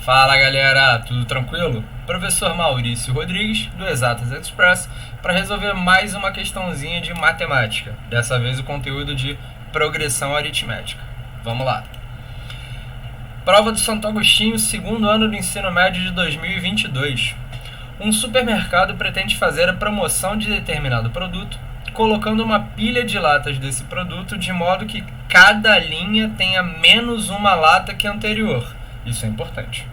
Fala galera, tudo tranquilo? Professor Maurício Rodrigues, do Exatas Express, para resolver mais uma questãozinha de matemática, dessa vez o conteúdo de progressão aritmética. Vamos lá. Prova do Santo Agostinho, segundo ano do ensino médio de 2022. Um supermercado pretende fazer a promoção de determinado produto, colocando uma pilha de latas desse produto de modo que cada linha tenha menos uma lata que a anterior. Isso é importante.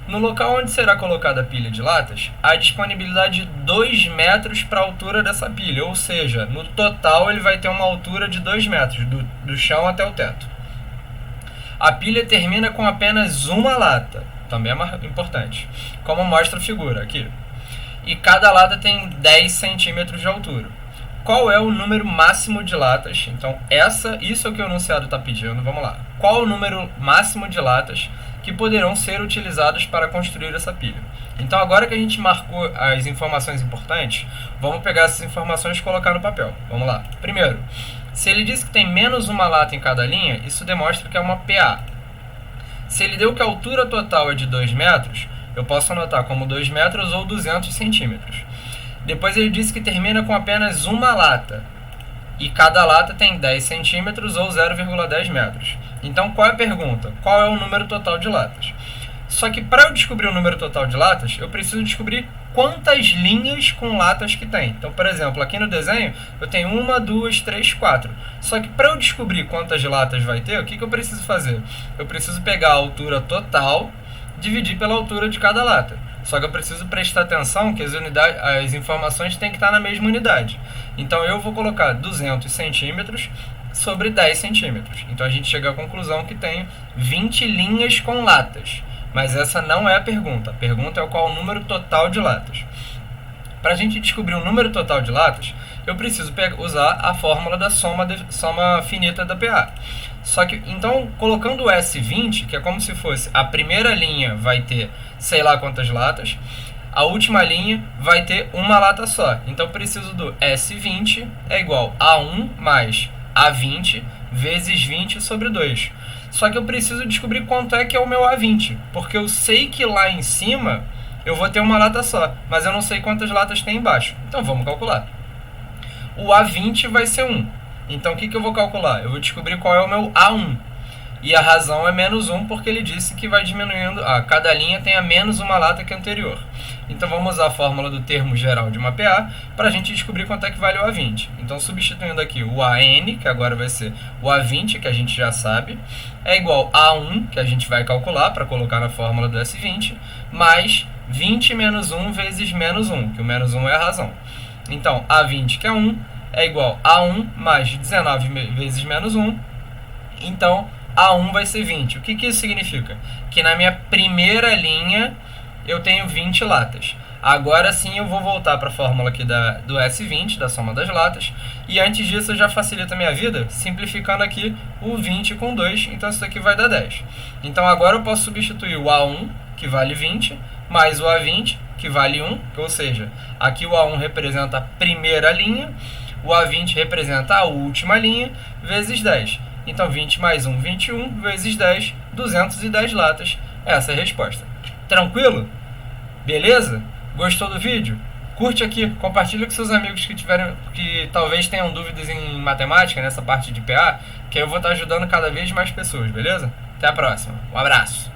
No local onde será colocada a pilha de latas, há disponibilidade de 2 metros para a altura dessa pilha, ou seja, no total ele vai ter uma altura de 2 metros, do chão até o teto. A pilha termina com apenas uma lata, também é importante, como mostra a figura aqui. E cada lata tem 10 centímetros de altura. Qual é o número máximo de latas? Então, isso é o que o enunciado está pedindo. Vamos lá. Qual o número máximo de latas que poderão ser utilizadas para construir essa pilha? Então, agora que a gente marcou as informações importantes, vamos pegar essas informações e colocar no papel. Vamos lá. Primeiro, se ele diz que tem menos uma lata em cada linha, isso demonstra que é uma PA. Se ele deu que a altura total é de 2 metros, eu posso anotar como 2 metros ou 200 centímetros. Depois ele disse que termina com apenas uma lata. E cada lata tem 10 centímetros ou 0,10 metros. Então, qual é a pergunta? Qual é o número total de latas? Só que para eu descobrir o número total de latas, eu preciso descobrir quantas linhas com latas que tem. Então, por exemplo, aqui no desenho, eu tenho 1, 2, 3, 4. Só que para eu descobrir quantas latas vai ter, o que eu preciso fazer? Eu preciso pegar a altura total, dividir pela altura de cada lata. Só que eu preciso prestar atenção que as informações têm que estar na mesma unidade. Então eu vou colocar 200 centímetros sobre 10 centímetros. Então a gente chega à conclusão que tem 20 linhas com latas. Mas essa não é a pergunta. A pergunta é qual o número total de latas. Para a gente descobrir o número total de latas, eu preciso usar a fórmula da soma finita da PA. Só que, então, colocando o S20, que é como se fosse a primeira linha vai ter sei lá quantas latas, a última linha vai ter uma lata só. Então, eu preciso do S20 é igual a 1 mais A20 vezes 20 sobre 2. Só que eu preciso descobrir quanto é que é o meu A20, porque eu sei que lá em cima eu vou ter uma lata só, mas eu não sei quantas latas tem embaixo. Então, vamos calcular. O A20 vai ser 1. Então, o que eu vou calcular? Eu vou descobrir qual é o meu A1. E a razão é menos 1, porque ele disse que vai diminuindo. Cada linha tem a menos uma lata que a anterior. Então, vamos usar a fórmula do termo geral de uma PA para a gente descobrir quanto é que vale o A20. Então, substituindo aqui o AN, que agora vai ser o A20, que a gente já sabe, é igual a 1, que a gente vai calcular para colocar na fórmula do S20, mais 20 menos 1 vezes menos 1, que o menos 1 é a razão. Então, A20, que é 1, é igual a 1 mais 19 vezes menos 1. Então, A1 vai ser 20. O que isso significa? Que na minha primeira linha eu tenho 20 latas. Agora sim eu vou voltar para a fórmula aqui do S20, da soma das latas. E antes disso eu já facilito a minha vida, simplificando aqui o 20 com 2. Então isso aqui vai dar 10. Então agora eu posso substituir o A1, que vale 20, mais o A20, que vale 1. Ou seja, aqui o A1 representa a primeira linha, o A20 representa a última linha, vezes 10. Então, 20 mais 1, 21, vezes 10, 210 latas. Essa é a resposta. Tranquilo? Beleza? Gostou do vídeo? Curte aqui, compartilha com seus amigos que talvez tenham dúvidas em matemática, nessa parte de PA, que eu vou estar ajudando cada vez mais pessoas, beleza? Até a próxima. Um abraço.